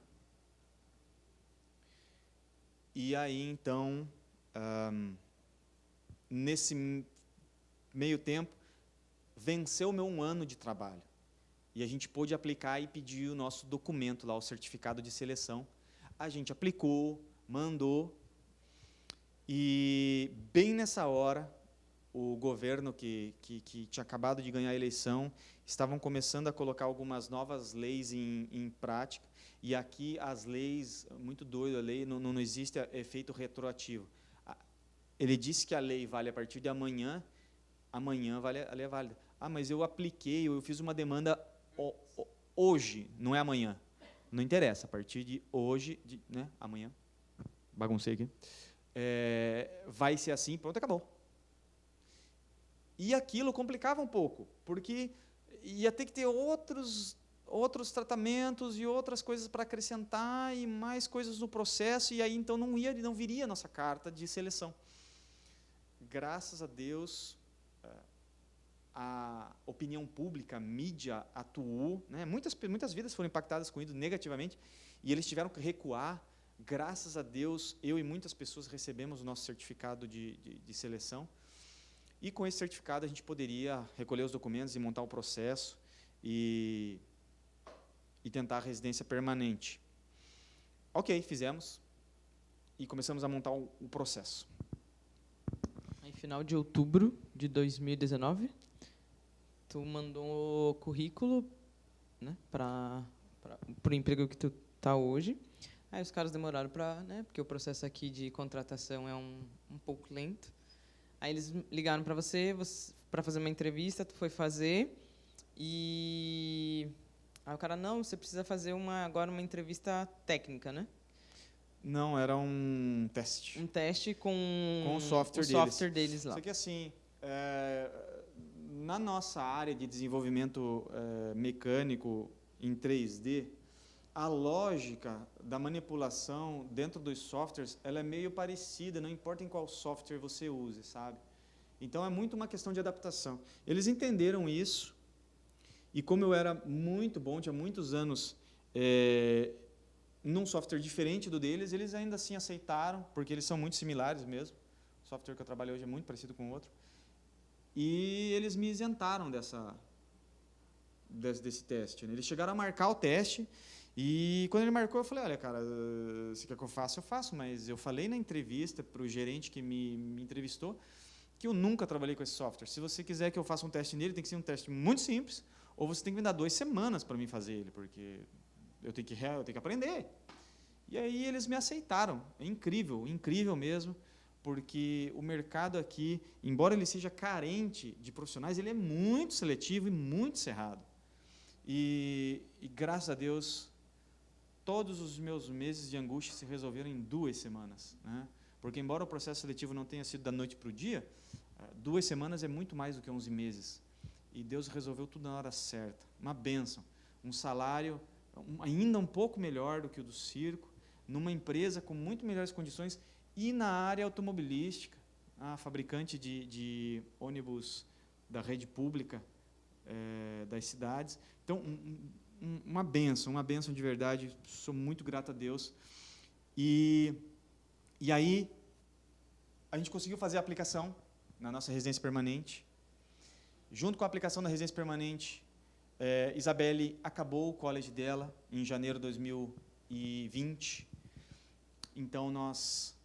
E aí, então, nesse meio tempo, venceu o meu 1 ano de trabalho. E a gente pôde aplicar e pedir o nosso documento lá, o certificado de seleção. A gente aplicou, mandou, e bem nessa hora, o governo que tinha acabado de ganhar a eleição, estavam começando a colocar algumas novas leis em prática, e aqui as leis, muito doido, a lei não existe efeito retroativo. Ele disse que a lei vale a partir de amanhã a lei é válida. Mas eu apliquei, eu fiz uma demanda hoje, não é amanhã. Não interessa, a partir de hoje, né, amanhã, baguncei aqui, vai ser assim, pronto, acabou. E aquilo complicava um pouco, porque ia ter que ter outros tratamentos e outras coisas para acrescentar e mais coisas no processo, e aí então não viria a nossa carta de seleção. Graças a Deus, a opinião pública, a mídia atuou, né? Muitas vidas foram impactadas com isso negativamente, e eles tiveram que recuar. Graças a Deus, eu e muitas pessoas recebemos o nosso certificado de seleção. E com esse certificado a gente poderia recolher os documentos e montar o processo e tentar a residência permanente. Ok, fizemos e começamos a montar o processo. Em final de outubro de 2019, tu mandou currículo, né, para o emprego que tu tá hoje. Aí os caras demoraram para, né, porque o processo aqui de contratação é um pouco lento. Aí eles ligaram para você para fazer uma entrevista, tu foi fazer e aí o cara, não, você precisa fazer agora uma entrevista técnica, né? Não, era um teste. Um teste com o software deles lá. Só que assim, na nossa área de desenvolvimento mecânico em 3D, a lógica da manipulação dentro dos softwares, ela é meio parecida, não importa em qual software você use, sabe? Então, é muito uma questão de adaptação. Eles entenderam isso, e como eu era muito bom, tinha muitos anos num software diferente do deles, eles ainda assim aceitaram, porque eles são muito similares mesmo. O software que eu trabalhei hoje é muito parecido com o outro. E eles me isentaram desse teste, né? Eles chegaram a marcar o teste, e quando ele marcou, eu falei, olha, cara, se quer que eu faço, mas eu falei na entrevista para o gerente que me entrevistou que eu nunca trabalhei com esse software. Se você quiser que eu faça um teste nele, tem que ser um teste muito simples, ou você tem que me dar 2 semanas para mim fazer ele, porque eu tenho que aprender. E aí eles me aceitaram. É incrível, incrível mesmo, porque o mercado aqui, embora ele seja carente de profissionais, ele é muito seletivo e muito cerrado. E graças a Deus, todos os meus meses de angústia se resolveram em 2 semanas, né? Porque, embora o processo seletivo não tenha sido da noite para o dia, 2 semanas é muito mais do que 11 meses. E Deus resolveu tudo na hora certa. Uma bênção. Um salário ainda um pouco melhor do que o do circo, numa empresa com muito melhores condições e na área automobilística, a fabricante de ônibus da rede pública das cidades. Então, uma bênção de verdade. Sou muito grato a Deus. E aí, a gente conseguiu fazer a aplicação na nossa residência permanente. Junto com a aplicação da residência permanente, Isabelle acabou o college dela em janeiro de 2020. Então, nós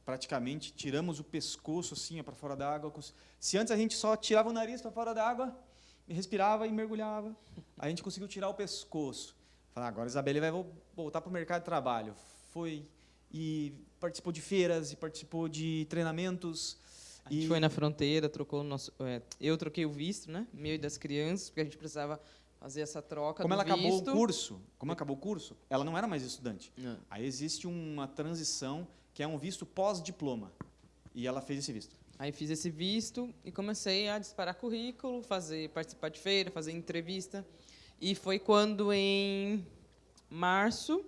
praticamente tiramos o pescoço assim para fora d'água. Se antes a gente só tirava o nariz para fora d'água, e respirava e mergulhava, a gente conseguiu tirar o pescoço. Falar, agora a Isabelle vai voltar para o mercado de trabalho. Foi e participou de feiras e participou de treinamentos. A gente foi na fronteira, trocou o nosso. Eu troquei o visto, né? Meu e das crianças, porque a gente precisava fazer essa troca. Como do ela acabou visto. acabou o curso, ela não era mais estudante. Não. Aí existe uma transição que é um visto pós-diploma. E ela fez esse visto. Aí fiz esse visto e comecei a disparar currículo, participar de feira, fazer entrevista. E foi quando, em março,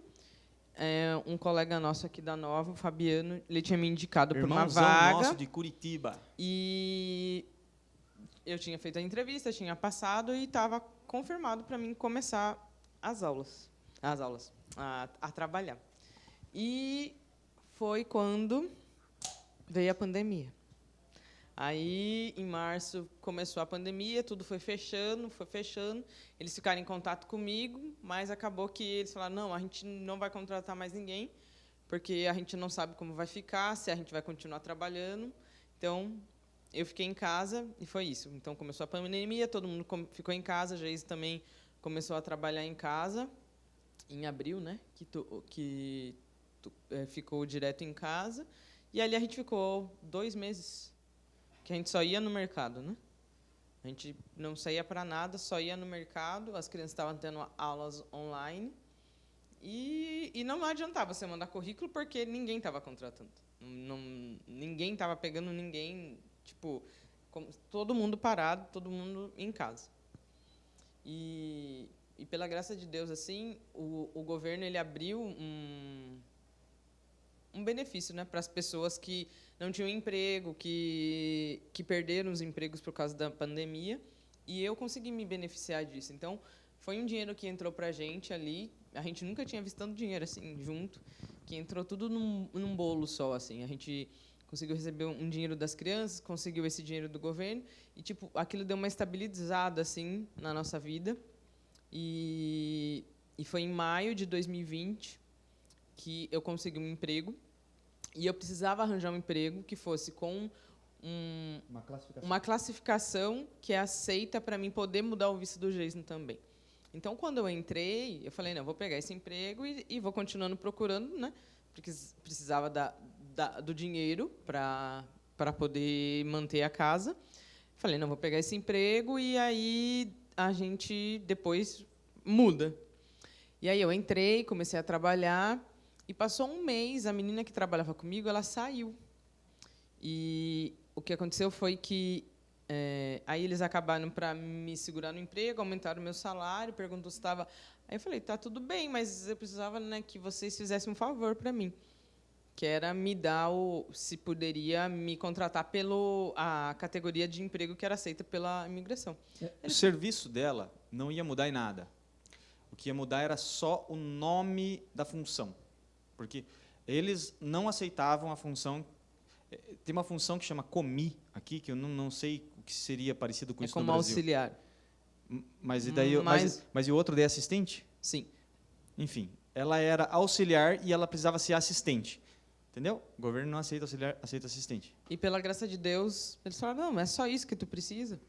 um colega nosso aqui da Nova, o Fabiano, ele tinha me indicado por uma vaga. Nosso de Curitiba. E eu tinha feito a entrevista, tinha passado e estava confirmado para mim começar as aulas, a trabalhar. E foi quando veio a pandemia. Aí, em março, começou a pandemia, tudo foi fechando. Eles ficaram em contato comigo, mas acabou que eles falaram, não, a gente não vai contratar mais ninguém, porque a gente não sabe como vai ficar, se a gente vai continuar trabalhando. Então, eu fiquei em casa e foi isso. Então, começou a pandemia, todo mundo ficou em casa, a Geise também começou a trabalhar em casa, em abril, né, que ficou direto em casa. E ali a gente ficou 2 meses, que a gente só ia no mercado, né? A gente não saía para nada, só ia no mercado. As crianças estavam tendo aulas online e não adiantava você mandar currículo porque ninguém estava contratando. Ninguém estava pegando ninguém, tipo, todo mundo parado, todo mundo em casa. E pela graça de Deus, assim, o governo ele abriu um benefício, né, para as pessoas que não tinham emprego, que perderam os empregos por causa da pandemia, e eu consegui me beneficiar disso. Então, foi um dinheiro que entrou para a gente ali, a gente nunca tinha visto tanto dinheiro assim junto, que entrou tudo num bolo só, assim. A gente conseguiu receber um dinheiro das crianças, conseguiu esse dinheiro do governo e tipo aquilo deu uma estabilizada assim na nossa vida. E foi em maio de 2020 que eu consegui um emprego e eu precisava arranjar um emprego que fosse com uma classificação que é aceita para mim poder mudar o visto do Jason também. Então, quando eu entrei, eu falei, não, vou pegar esse emprego e vou continuando procurando, né? Porque precisava do dinheiro para poder manter a casa. Falei, não, vou pegar esse emprego e aí a gente depois muda. E aí eu entrei, comecei a trabalhar e passou um mês, a menina que trabalhava comigo, ela saiu. E o que aconteceu foi que aí eles acabaram para me segurar no emprego, aumentaram o meu salário, perguntou se estava... Aí eu falei, tá tudo bem, mas eu precisava, né, que vocês fizessem um favor para mim, que era me dar se poderia me contratar a categoria de emprego que era aceita pela imigração. O serviço dela não ia mudar em nada. O que ia mudar era só o nome da função, porque eles não aceitavam a função. Tem uma função que chama comi aqui, que eu não sei o que seria parecido com isso no Brasil. É como auxiliar. Mas e daí, mas e o outro daí é assistente? Sim. Enfim, ela era auxiliar e ela precisava ser assistente. Entendeu? O governo não aceita auxiliar, aceita assistente. E pela graça de Deus, eles falaram, não, é só isso que tu precisa.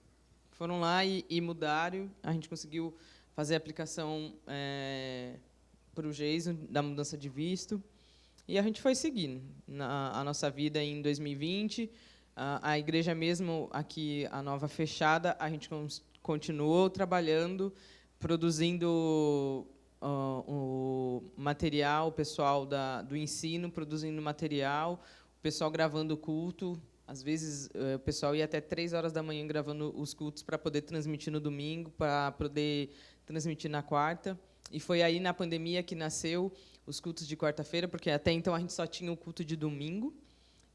Foram lá e mudaram, a gente conseguiu fazer a aplicação para o Jason, da mudança de visto. E a gente foi seguindo a nossa vida em 2020. A igreja mesmo, aqui, a nova fechada, a gente continuou trabalhando, produzindo o material, o pessoal do ensino produzindo material, o pessoal gravando o culto. Às vezes, o pessoal ia até 3 horas da manhã gravando os cultos para poder transmitir no domingo, para poder transmitir na quarta. E foi aí, na pandemia, que nasceu os cultos de quarta-feira, porque até então a gente só tinha o culto de domingo.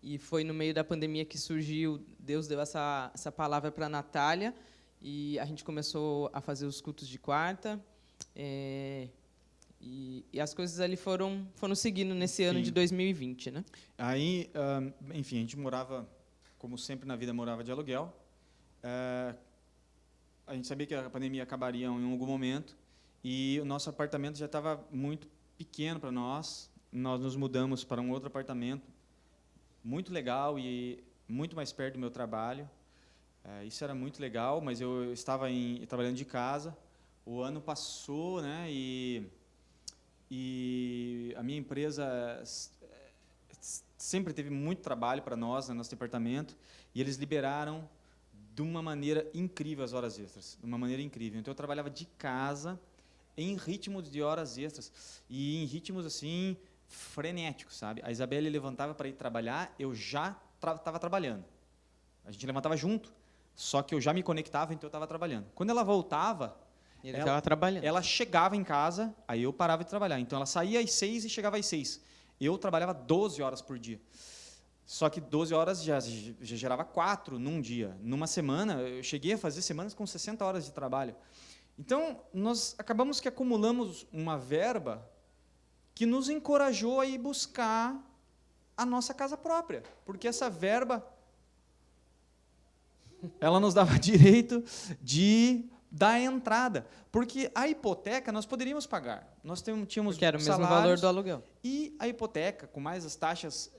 E foi no meio da pandemia que surgiu, Deus deu essa palavra para a Natália, e a gente começou a fazer os cultos de quarta. E as coisas ali foram seguindo nesse ano de 2020, né? Aí, enfim, a gente morava, como sempre na vida, morava de aluguel. A gente sabia que a pandemia acabaria em algum momento e o nosso apartamento já estava muito pequeno para nós. Nós nos mudamos para um outro apartamento muito legal e muito mais perto do meu trabalho. Isso era muito legal, mas eu estava trabalhando de casa. O ano passou, né? E a minha empresa sempre teve muito trabalho para nós, no nosso departamento, e eles liberaram de uma maneira incrível as horas extras, de uma maneira incrível. Então eu trabalhava de casa em ritmos de horas extras e em ritmos assim frenéticos, sabe? A Isabelle levantava para ir trabalhar, eu já estava trabalhando. A gente levantava junto, só que eu já me conectava, então eu estava trabalhando. Quando ela voltava, ele estava trabalhando. Ela chegava em casa, aí eu parava de trabalhar. Então ela saía às 6 e chegava às 6. Eu trabalhava 12 horas por dia. Só que 12 horas já gerava 4 num dia. Numa semana, eu cheguei a fazer semanas com 60 horas de trabalho. Então, nós acabamos que acumulamos uma verba que nos encorajou a ir buscar a nossa casa própria. Porque essa verba, ela nos dava direito de dar entrada. Porque a hipoteca nós poderíamos pagar. Nós tínhamos que era o mesmo valor do aluguel. E a hipoteca, com mais as taxas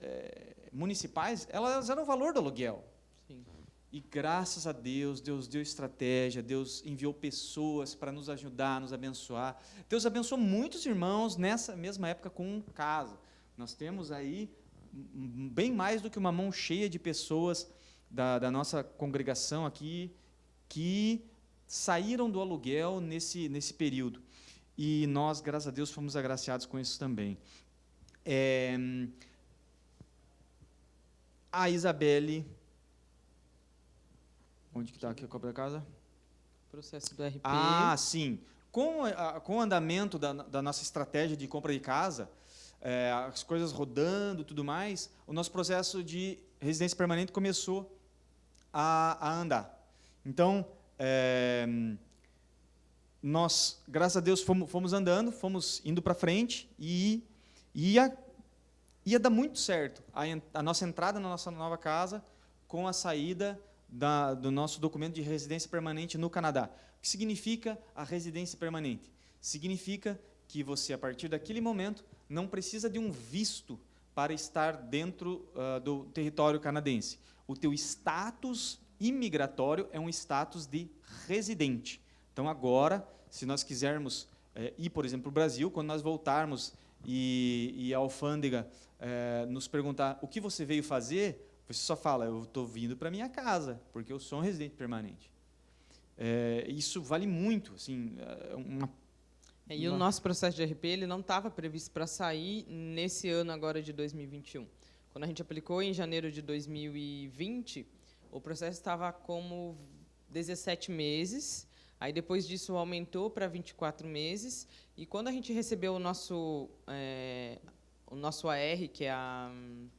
municipais, elas eram o valor do aluguel. Sim. E graças a Deus, Deus deu estratégia, Deus enviou pessoas para nos ajudar, nos abençoar. Deus abençoou muitos irmãos nessa mesma época com casa. Nós temos aí bem mais do que uma mão cheia de pessoas da nossa congregação aqui que saíram do aluguel nesse período. E nós, graças a Deus, fomos agraciados com isso também. A Isabelle... Onde que está aqui a cópia da casa? Processo do RP. Ah, sim. Com o andamento da nossa estratégia de compra de casa, as coisas rodando e tudo mais, o nosso processo de residência permanente começou a andar. Então, nós, graças a Deus, fomos andando, fomos indo para frente e ia dar muito certo a nossa entrada na nossa nova casa com a saída do nosso documento de residência permanente no Canadá. O que significa a residência permanente? Significa que você, a partir daquele momento, não precisa de um visto para estar dentro do território canadense. O teu status imigratório é um status de residente. Então, agora, se nós quisermos ir, por exemplo, para o Brasil, quando nós voltarmos e a alfândega nos perguntar o que você veio fazer, você só fala, eu estou vindo para minha casa, porque eu sou um residente permanente. Isso vale muito. Assim, E o nosso processo de RP ele não estava previsto para sair nesse ano agora de 2021. Quando a gente aplicou em janeiro de 2020, o processo estava como 17 meses, aí depois disso aumentou para 24 meses, e quando a gente recebeu o nosso AR, que é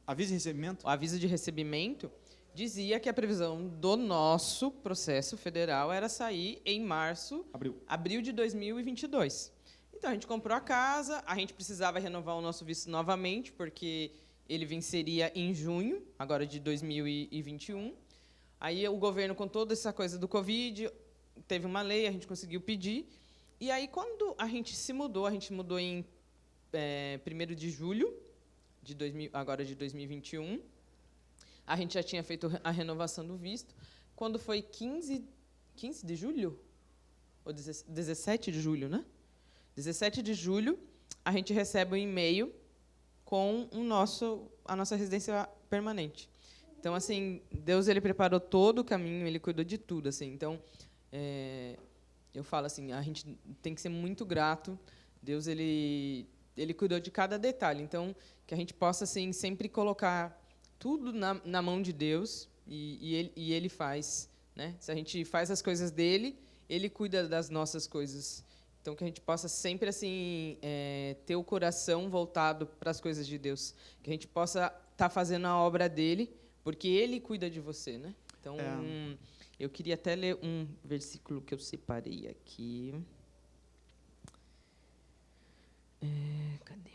aviso de recebimento? O aviso de recebimento, dizia que a previsão do nosso processo federal era sair em abril de 2022. Então, a gente comprou a casa, a gente precisava renovar o nosso visto novamente, porque ele venceria em junho, agora de 2021. Aí o governo, com toda essa coisa do Covid, teve uma lei, a gente conseguiu pedir. E aí, quando a gente mudou em 1º de julho, agora de 2021. A gente já tinha feito a renovação do visto. Quando foi 15 de julho? Ou 17 de julho, né? 17 de julho, a gente recebe um e-mail com a nossa residência permanente. Então, assim, Deus ele preparou todo o caminho, ele cuidou de tudo. Assim. Então, eu falo assim, a gente tem que ser muito grato. Deus ele cuidou de cada detalhe. Então, que a gente possa assim, sempre colocar tudo na mão de Deus e ele faz. Né? Se a gente faz as coisas dele, ele cuida das nossas coisas. Então, que a gente possa sempre assim ter o coração voltado para as coisas de Deus. Que a gente possa estar fazendo a obra dele, porque ele cuida de você. Né? Então, eu queria até ler um versículo que eu separei aqui. Cadê?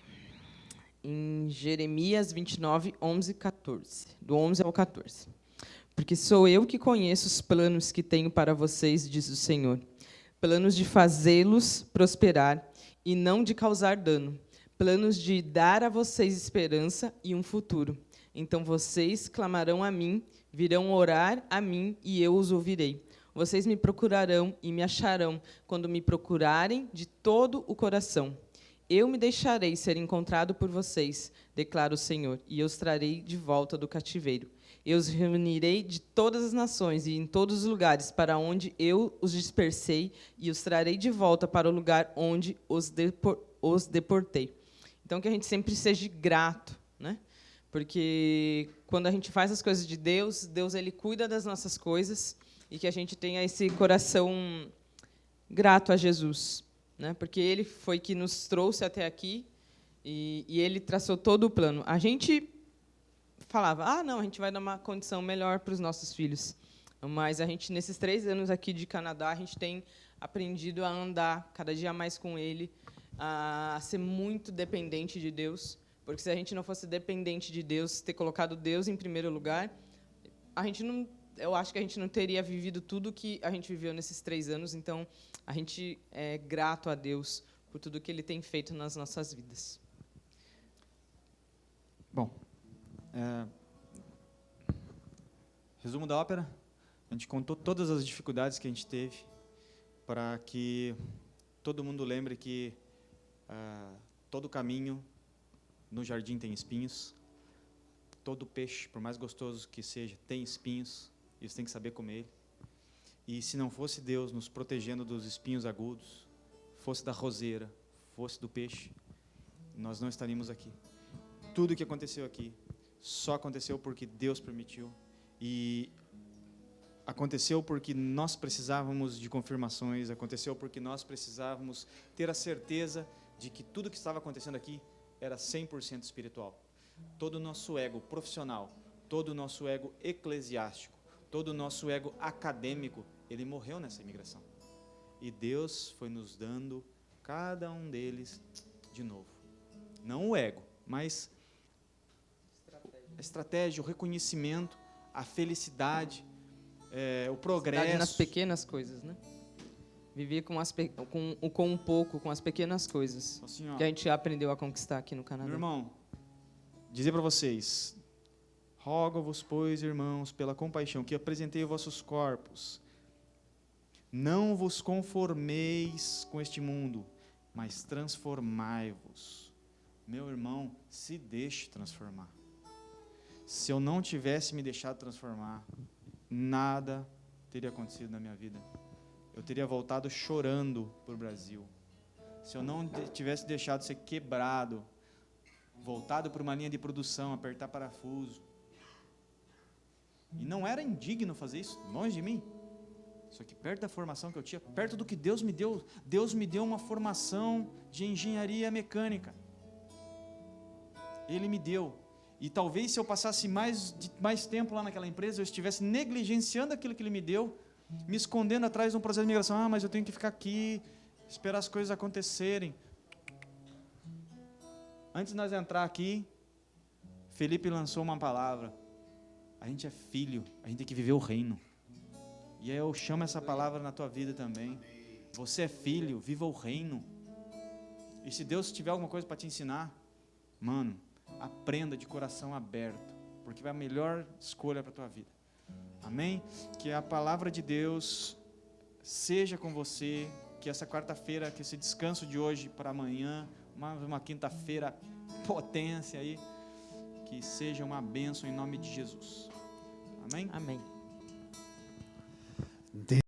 Em Jeremias 29, 11 e 14. Do 11 ao 14. Porque sou eu que conheço os planos que tenho para vocês, diz o Senhor. Planos de fazê-los prosperar e não de causar dano. Planos de dar a vocês esperança e um futuro. Então vocês clamarão a mim, virão orar a mim e eu os ouvirei. Vocês me procurarão e me acharão quando me procurarem de todo o coração. Eu me deixarei ser encontrado por vocês, declara o Senhor, e eu os trarei de volta do cativeiro. Eu os reunirei de todas as nações e em todos os lugares para onde eu os dispersei e os trarei de volta para o lugar onde os deportei. Então, que a gente sempre seja grato, né? Porque quando a gente faz as coisas de Deus, Deus ele cuida das nossas coisas e que a gente tenha esse coração grato a Jesus. Né? Porque ele foi que nos trouxe até aqui e ele traçou todo o plano. A gente falava, não, a gente vai dar uma condição melhor para os nossos filhos. Mas a gente, nesses 3 anos aqui de Canadá, a gente tem aprendido a andar cada dia mais com ele, a ser muito dependente de Deus. Porque se a gente não fosse dependente de Deus, ter colocado Deus em primeiro lugar, eu acho que a gente não teria vivido tudo que a gente viveu nesses 3 anos. Então, a gente é grato a Deus por tudo que Ele tem feito nas nossas vidas. Bom, resumo da ópera. A gente contou todas as dificuldades que a gente teve para que todo mundo lembre que todo caminho no jardim tem espinhos. Todo peixe, por mais gostoso que seja, tem espinhos. E você tem que saber comer ele. E se não fosse Deus nos protegendo dos espinhos agudos, fosse da roseira, fosse do peixe, nós não estaríamos aqui. Tudo o que aconteceu aqui só aconteceu porque Deus permitiu. E aconteceu porque nós precisávamos de confirmações, aconteceu porque nós precisávamos ter a certeza de que tudo o que estava acontecendo aqui era 100% espiritual. Todo o nosso ego profissional, todo o nosso ego eclesiástico, todo o nosso ego acadêmico, ele morreu nessa imigração. E Deus foi nos dando cada um deles de novo. Não o ego, mas a estratégia, o reconhecimento, a felicidade, o progresso. Nas pequenas coisas, né? Viver com um pouco, com as pequenas coisas Assim, ó, que a gente aprendeu a conquistar aqui no Canadá. meu irmão, dizer para vocês, rogo-vos, pois, irmãos, pela compaixão, que apresentei os vossos corpos, não vos conformeis com este mundo, mas transformai-vos. Meu irmão, se deixe transformar. Se eu não tivesse me deixado transformar, nada teria acontecido na minha vida. Eu teria voltado chorando para o Brasil. Se eu não tivesse deixado ser quebrado, voltado para uma linha de produção, apertar parafuso. E não era indigno fazer isso, longe de mim. Só que perto da formação que eu tinha, perto do que Deus me deu uma formação de engenharia mecânica. Ele me deu. E talvez se eu passasse mais tempo lá naquela empresa, eu estivesse negligenciando aquilo que Ele me deu, me escondendo atrás de um processo de migração. Ah, mas eu tenho que ficar aqui, esperar as coisas acontecerem. Antes de nós entrar aqui, Felipe lançou uma palavra. A gente é filho, a gente tem que viver o reino. E aí eu chamo essa palavra na tua vida também. Você é filho, viva o reino. E se Deus tiver alguma coisa para te ensinar, mano, aprenda de coração aberto, porque vai a melhor escolha para a tua vida. Amém? Que a palavra de Deus seja com você, que essa quarta-feira, que esse descanso de hoje para amanhã, uma quinta-feira potência aí, que seja uma bênção em nome de Jesus. Amém? Amém.